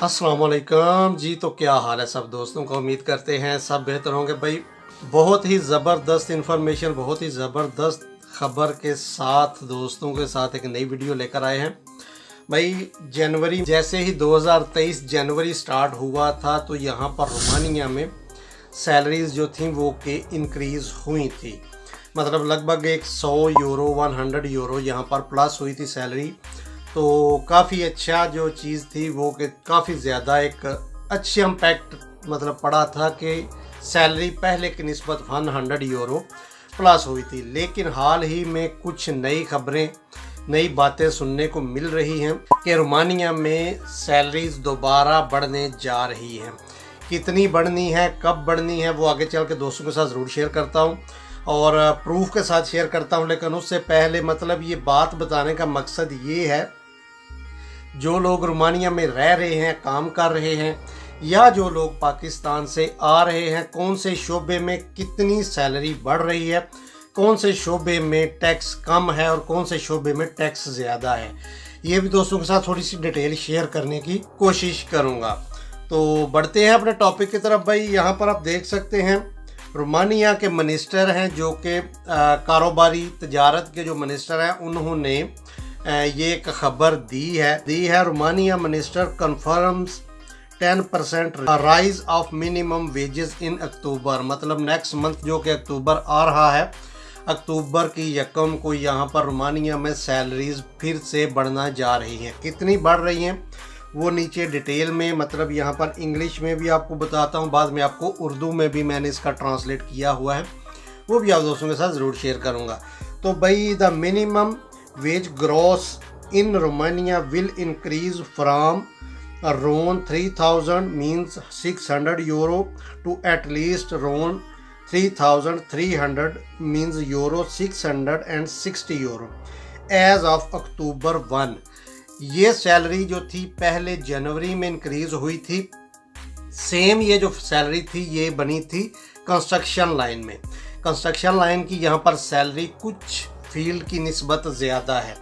अस्सलाम वालेकुम जी। तो क्या हाल है सब दोस्तों को, उम्मीद करते हैं सब बेहतर होंगे। भाई बहुत ही ज़बरदस्त इन्फॉर्मेशन, बहुत ही ज़बरदस्त ख़बर के साथ दोस्तों के साथ एक नई वीडियो लेकर आए हैं। भाई जनवरी जैसे ही 2023 जनवरी स्टार्ट हुआ था तो यहाँ पर रोमानिया में सैलरीज़ जो थी वो के इंक्रीज़ हुई थी। मतलब लगभग एक 100 यूरो 100 यूरो यहाँ पर प्लस हुई थी सैलरी। तो काफ़ी अच्छा जो चीज़ थी वो कि काफ़ी ज़्यादा एक अच्छी इम्पैक्ट मतलब पड़ा था कि सैलरी पहले की निस्बत 100 यूरो प्लस हुई थी। लेकिन हाल ही में कुछ नई खबरें, नई बातें सुनने को मिल रही हैं कि रोमानिया में सैलरीज दोबारा बढ़ने जा रही हैं। कितनी बढ़नी है, कब बढ़नी है, वो आगे चल के दोस्तों के साथ ज़रूर शेयर करता हूँ और प्रूफ के साथ शेयर करता हूँ। लेकिन उससे पहले मतलब ये बात बताने का मकसद ये है, जो लोग रोमानिया में रह रहे हैं, काम कर रहे हैं, या जो लोग पाकिस्तान से आ रहे हैं, कौन से शोबे में कितनी सैलरी बढ़ रही है, कौन से शोबे में टैक्स कम है और कौन से शोबे में टैक्स ज़्यादा है, ये भी दोस्तों के साथ थोड़ी सी डिटेल शेयर करने की कोशिश करूँगा। तो बढ़ते हैं अपने टॉपिक की तरफ। भाई यहाँ पर आप देख सकते हैं रोमानिया के मिनिस्टर हैं, जो कि कारोबारी तजारत के जो मिनिस्टर हैं, उन्होंने ये एक खबर दी है। Romania minister confirms 10% rise of minimum wages in October. मतलब नेक्स्ट मंथ जो कि अक्टूबर आ रहा है, अक्टूबर की यकम को यहाँ पर रोमानिया में सैलरीज फिर से बढ़ना जा रही हैं। कितनी बढ़ रही हैं वो नीचे डिटेल में, मतलब यहाँ पर इंग्लिश में भी आपको बताता हूँ, बाद में आपको उर्दू में भी मैंने इसका ट्रांसलेट किया हुआ है, वो भी आप दोस्तों के साथ ज़रूर शेयर करूँगा। तो भाई the minimum wage gross in Romania will increase from around 3000 means 600 euro to at least around 3300 means euro 660 euro as of October 1। ये सैलरी जो थी पहले जनवरी में इंक्रीज हुई थी। सेम ये जो सैलरी थी ये बनी थी कंस्ट्रक्शन लाइन में। कंस्ट्रक्शन लाइन की यहाँ पर सैलरी कुछ फील्ड की निस्बत ज़्यादा है।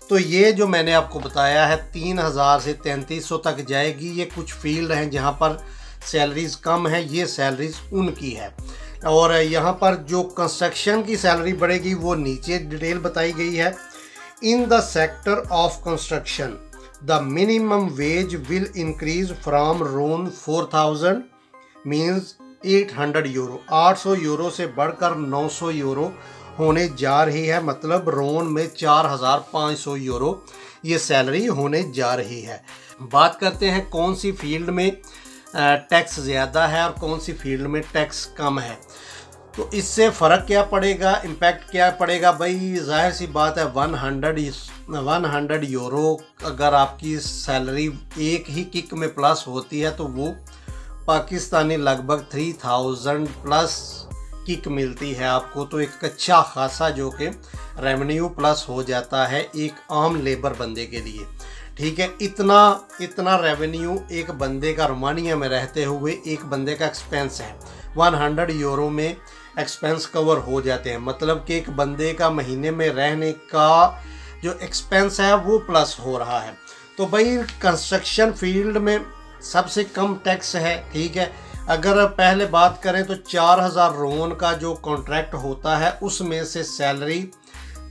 तो ये जो मैंने आपको बताया है 3000 से 3300 तक जाएगी। ये कुछ फील्ड हैं जहाँ पर सैलरीज कम है, ये सैलरीज उनकी है। और यहाँ पर जो कंस्ट्रक्शन की सैलरी बढ़ेगी वो नीचे डिटेल बताई गई है। In the sector of construction the minimum wage will increase from RON 4000 means 800 euro. 800 euro से बढ़कर 900 यूरो होने जा रही है। मतलब रोन में 4500 यूरो ये सैलरी होने जा रही है। बात करते हैं कौन सी फील्ड में टैक्स ज़्यादा है और कौन सी फील्ड में टैक्स कम है। तो इससे फ़र्क क्या पड़ेगा, इम्पैक्ट क्या पड़ेगा। भाई जाहिर सी बात है 100 यूरो अगर आपकी सैलरी एक ही किक में प्लस होती है तो वो पाकिस्तानी लगभग 3000 प्लस किक मिलती है आपको। तो एक अच्छा खासा जो कि रेवेन्यू प्लस हो जाता है एक आम लेबर बंदे के लिए। ठीक है, इतना रेवेन्यू एक बंदे का रोमानिया में रहते हुए एक बंदे का एक्सपेंस है 100 यूरो में एक्सपेंस कवर हो जाते हैं। मतलब कि एक बंदे का महीने में रहने का जो एक्सपेंस है वो प्लस हो रहा है। तो भाई कंस्ट्रक्शन फील्ड में सबसे कम टैक्स है। ठीक है, अगर पहले बात करें तो 4000 रोन का जो कॉन्ट्रैक्ट होता है उसमें से सैलरी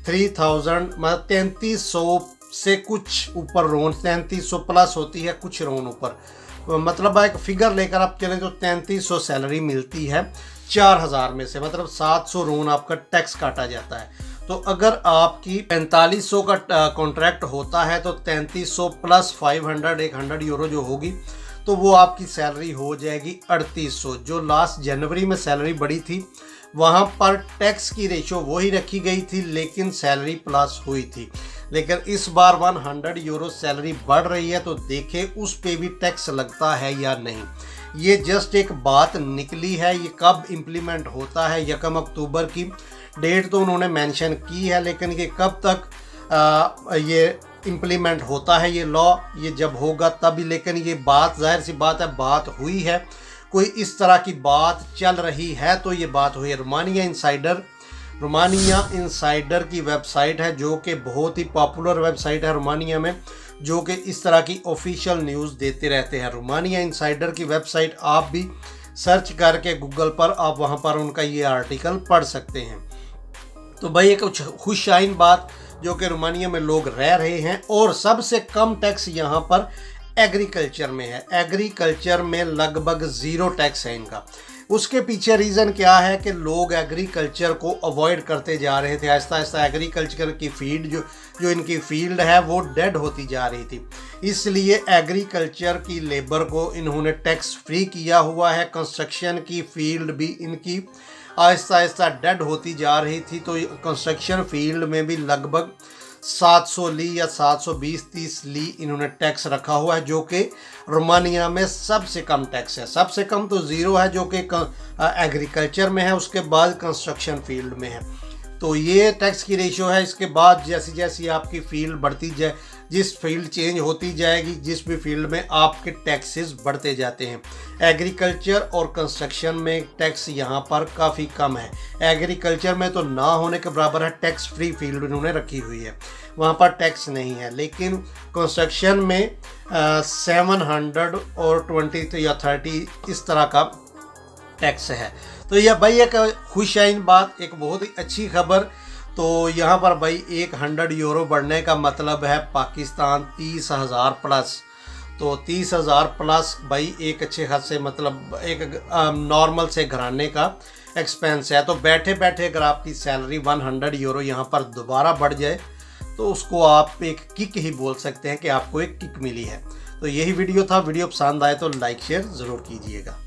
3000 मतलब 3300 से कुछ ऊपर रोन, 3300 प्लस होती है कुछ रोन ऊपर। मतलब एक फिगर लेकर आप चलें तो 3300 सैलरी मिलती है 4000 में से, मतलब 700 रोन आपका टैक्स काटा जाता है। तो अगर आपकी 4500 का कॉन्ट्रैक्ट होता है तो 3300 प्लस 500 100 यूरो जो होगी तो वो आपकी सैलरी हो जाएगी 3800। जो लास्ट जनवरी में सैलरी बढ़ी थी वहाँ पर टैक्स की रेशो वही रखी गई थी लेकिन सैलरी प्लस हुई थी। लेकिन इस बार 100 यूरो सैलरी बढ़ रही है तो देखें उस पे भी टैक्स लगता है या नहीं। ये जस्ट एक बात निकली है, ये कब इम्प्लीमेंट होता है, 1 अक्टूबर की डेट तो उन्होंने मेंशन की है, लेकिन ये कब तक ये इम्प्लीमेंट होता है ये लॉ, ये जब होगा तभी। लेकिन ये बात जाहिर सी बात है बात हुई है, कोई इस तरह की बात चल रही है तो ये बात हुई है। रोमानिया इंसाइडर की वेबसाइट है जो कि बहुत ही पॉपुलर वेबसाइट है रोमानिया में। जो कि इस तरह की ऑफिशियल न्यूज़ देते रहते हैं। रोमानिया इनसाइडर की वेबसाइट आप भी सर्च करके गूगल पर आप वहाँ पर उनका ये आर्टिकल पढ़ सकते हैं। तो भाई एक खुशआइन बात जो कि रोमानिया में लोग रह रहे हैं और सबसे कम टैक्स यहाँ पर एग्रीकल्चर में है। एग्रीकल्चर में लगभग 0 टैक्स है इनका। उसके पीछे रीज़न क्या है कि लोग एग्रीकल्चर को अवॉइड करते जा रहे थे। आहिस्ता आहिस्ता एग्रीकल्चर की फील्ड जो इनकी फील्ड है वो डेड होती जा रही थी, इसलिए एग्रीकल्चर की लेबर को इन्होंने टैक्स फ्री किया हुआ है। कंस्ट्रक्शन की फील्ड भी इनकी आहिस्ता आहिस्ता डेड होती जा रही थी, तो कंस्ट्रक्शन फील्ड में भी लगभग 700 ली या 720-30 ली इन्होंने टैक्स रखा हुआ है, जो कि रोमानिया में सबसे कम टैक्स है। सबसे कम तो 0 है जो कि एग्रीकल्चर में है, उसके बाद कंस्ट्रक्शन फील्ड में है। तो ये टैक्स की रेशियो है। इसके बाद जैसी जैसी आपकी फील्ड बढ़ती जाए, जिस फील्ड चेंज होती जाएगी, जिस भी फील्ड में आपके टैक्सेस बढ़ते जाते हैं। एग्रीकल्चर और कंस्ट्रक्शन में टैक्स यहाँ पर काफ़ी कम है। एग्रीकल्चर में तो ना होने के बराबर है, टैक्स फ्री फील्ड इन्होंने रखी हुई है, वहाँ पर टैक्स नहीं है। लेकिन कंस्ट्रक्शन में 700 और 20 या 30 इस तरह का टैक्स है। तो यह भाई एक खुशआइन बात, एक बहुत ही अच्छी खबर। तो यहाँ पर भाई 100 यूरो बढ़ने का मतलब है पाकिस्तान 30,000 प्लस। तो 30,000 प्लस भाई एक अच्छे खासे मतलब एक नॉर्मल से घराने का एक्सपेंस है। तो बैठे बैठे अगर आपकी सैलरी 100 यूरो यहाँ पर दोबारा बढ़ जाए तो उसको आप एक किक ही बोल सकते हैं कि आपको एक किक मिली है। तो यही वीडियो था। वीडियो पसंद आए तो लाइक शेयर ज़रूर कीजिएगा।